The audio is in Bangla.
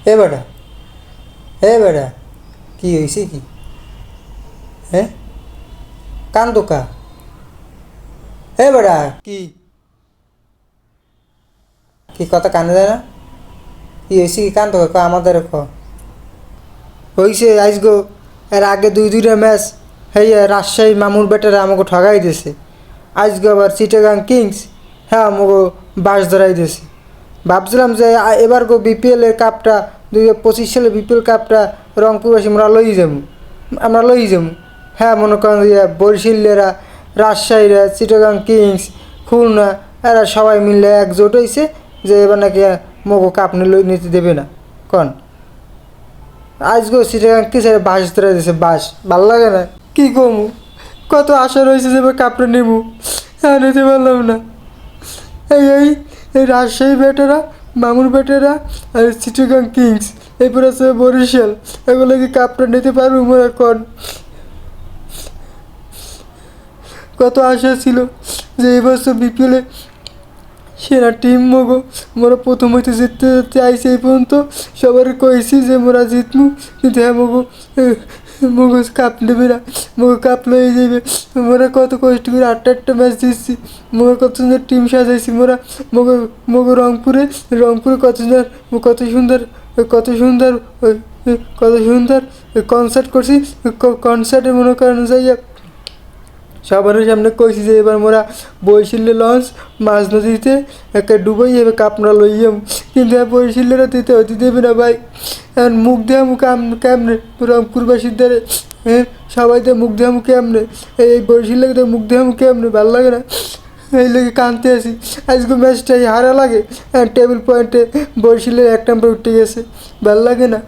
এ বেটা, এ বেটা, কি হয়েছে কি? হ্যাঁ, কান্দো কা? এ বেটা, কি কি কথা কানে যায় না? কি হয়েছে কি? কান্দো কা? আমাদের ক হয়েছে আজগো। এর আগে দুইটা ম্যাচ হ্যাঁ রাজশাহী মামুর বেটারা আমাকে ঠগাই দিয়েছে। আজকে আবার চিটাগাং কিংস হ্যাঁ আমাকে বাস ধরাই দিয়েছে। ভাবছিলাম যে এবার গো বিপিএলের কাপটা 2025 সালে বিপিএল কাপটা রংপুরবাসী আমরা লই যাবো। হ্যাঁ মনে করেন যে বরিশালেরা, রাজশাহীরা, চিটাগাং কিংস, খুলনা এরা সবাই মিলে একজোট হয়েছে যে এবার নাকি মগো কাপ নিতে দেবে না। কন আজগো চিটাগাং কিংস বাস ধরে দিয়েছে, বাস ভাল লাগে না কি কমু। কত আশা রয়েছে যে এবার কাপটা নেবো, হ্যাঁ নিতে পারলাম না। এই এই এই রাজশাহী ব্যাটেরা, মামুর ব্যাটেরা আর চিটাগাং কিংস, এরপর আছে বরিশাল, এগুলো কি কাপটা নিতে পারবো মোরা? এখন কত আশা ছিল যে এবছর বিপিএলে সেরা টিম মগো, মোরা প্রথম হইতে জিততে চাইছে। এই পর্যন্ত সবার কইছি যে মোরা জিতমু, কিন্তু হ্যাঁ মগো কাপ নেবে না, মগো কাপ লয়ে যাবে। মোরা কত কষ্ট করে আটটা ম্যাচ দিচ্ছি, মোরা কত সুন্দর টিম সাজাইছি। মোরা মগো মগো রংপুরে কত সুন্দর কত সুন্দর কত সুন্দর কনসার্ট করছি। কনসার্টে মনে করেন যাইয়া সবার সামনে কইছি যে এবার মোরা বরিশালে লঞ্চ মাঝ নদীতে একটা ডুবাই এবার কাপড়া লইয়াম, কিন্তু বরিশালেরা দিতে হতে দেবে না ভাই। এখন মুখ দেওয়া মুখে কেমনে রংপুরবাসীর দ্বারে, হ্যাঁ সবাই তো মুখ দেওয়া মুখে কেমনে, এই বরিশালের তো মুখ দেওয়া মুখে কেমনে ভালো লাগে না। এই লেগে কানতে আসি। আজকে ম্যাচটাই হারা লাগে, টেবিল পয়েন্টে বরিশালের 1 নম্বর উঠে গেছে, ভাল লাগে না।